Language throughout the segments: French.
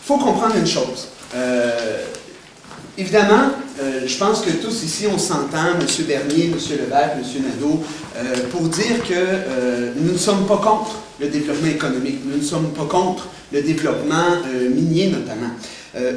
faut comprendre une chose. Évidemment, je pense que tous ici, on s'entend, M. Bernier, M. Levesque, M. Nadeau, pour dire que nous ne sommes pas contre le développement économique, nous ne sommes pas contre le développement minier notamment.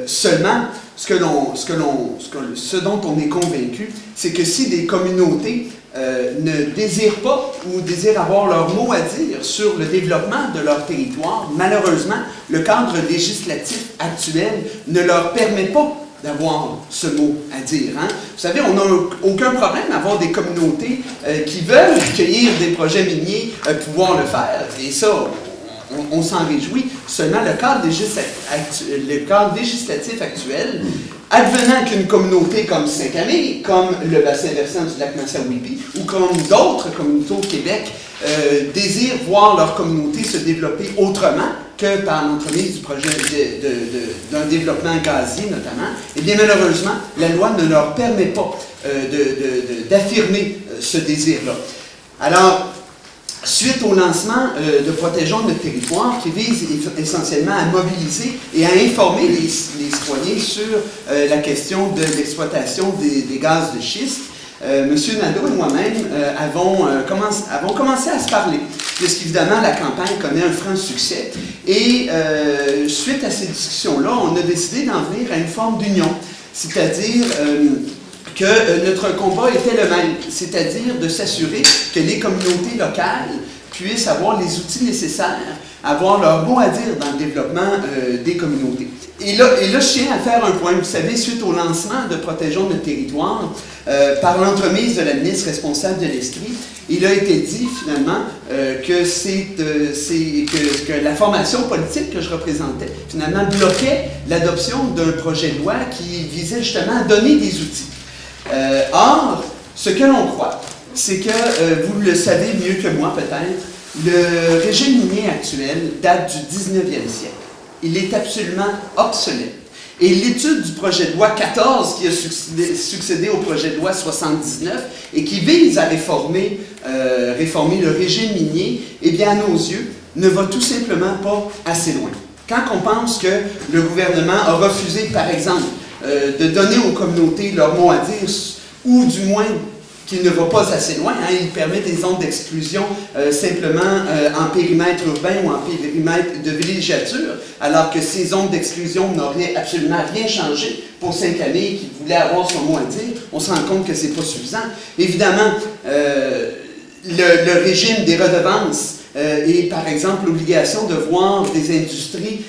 Seulement, ce dont on est convaincu, c'est que si des communautés ne désirent pas ou désirent avoir leur mot à dire sur le développement de leur territoire, malheureusement, le cadre législatif actuel ne leur permet pas d'avoir ce mot à dire. Hein? Vous savez, on n'a aucun problème à avoir des communautés qui veulent accueillir des projets miniers, pouvoir le faire. Et ça, on s'en réjouit. Seulement, le cadre législatif actuel, advenant qu'une communauté comme Saint-Camille, comme le bassin versant du lac Massawippi, ou comme d'autres communautés au Québec, désirent voir leur communauté se développer autrement que par l'entremise du projet d'un développement gazier notamment, eh bien malheureusement, la loi ne leur permet pas d'affirmer ce désir-là. Alors, suite au lancement de Protégeons notre territoire, qui vise essentiellement à mobiliser et à informer les citoyens sur la question de l'exploitation des gaz de schiste, M. Nadeau et moi-même avons commencé à se parler, puisqu'évidemment la campagne connaît un franc succès. Et suite à ces discussions-là, on a décidé d'en venir à une forme d'union, c'est-à-dire que notre combat était le même, c'est-à-dire de s'assurer que les communautés locales puissent avoir les outils nécessaires, avoir leur mot à dire dans le développement des communautés. Et là, je tiens à faire un point. Vous savez, suite au lancement de Protégeons notre territoire, par l'entremise de la ministre responsable de l'Estrie, il a été dit finalement que la formation politique que je représentais, finalement, bloquait l'adoption d'un projet de loi qui visait justement à donner des outils. Or, ce que l'on croit, c'est que, vous le savez mieux que moi peut-être, le régime minier actuel date du 19e siècle. Il est absolument obsolète. Et l'étude du projet de loi 14 qui a succédé au projet de loi 79 et qui vise à réformer le régime minier, eh bien, à nos yeux, ne va tout simplement pas assez loin. Quand on pense que le gouvernement a refusé, par exemple, de donner aux communautés leur mot à dire, ou du moins qu'il ne va pas assez loin, hein, il permet des zones d'exclusion simplement en périmètre urbain ou en périmètre de villégiature, alors que ces zones d'exclusion n'auraient absolument rien changé pour Saint-Camille qui voulait avoir son mot à dire. On se rend compte que ce n'est pas suffisant. Évidemment, le régime des redevances et par exemple l'obligation de voir des industries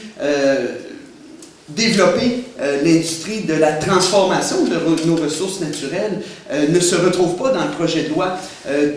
développer l'industrie de la transformation de nos ressources naturelles ne se retrouve pas dans le projet de loi,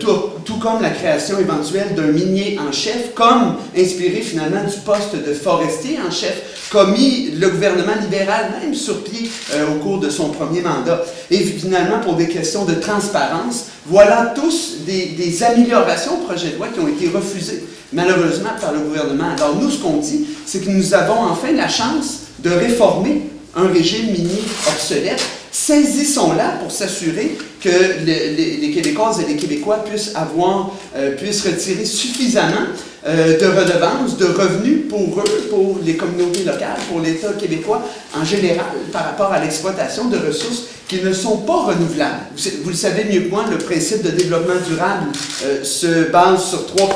tout comme la création éventuelle d'un minier en chef, comme inspiré finalement du poste de forestier en chef, commis le gouvernement libéral même sur pied au cours de son premier mandat. Et finalement, pour des questions de transparence, voilà tous des améliorations au projet de loi qui ont été refusées, malheureusement, par le gouvernement. Alors nous, ce qu'on dit, c'est que nous avons enfin la chance de réformer un régime minier obsolète. Saisissons-la pour s'assurer que les Québécoises et les Québécois puissent retirer suffisamment de redevances, de revenus pour eux, pour les communautés locales, pour l'État québécois en général, par rapport à l'exploitation de ressources qui ne sont pas renouvelables. Vous le savez mieux que moi, le principe de développement durable se base sur trois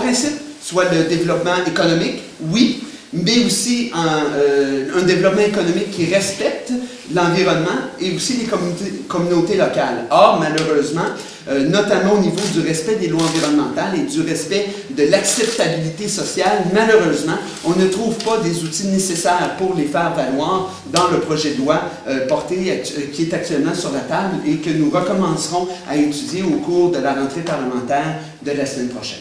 principes, soit le développement économique, oui, mais aussi un développement économique qui respecte l'environnement et aussi les communautés locales. Or, malheureusement, notamment au niveau du respect des lois environnementales et du respect de l'acceptabilité sociale, malheureusement, on ne trouve pas des outils nécessaires pour les faire valoir dans le projet de loi qui est actuellement sur la table et que nous recommencerons à étudier au cours de la rentrée parlementaire de la semaine prochaine.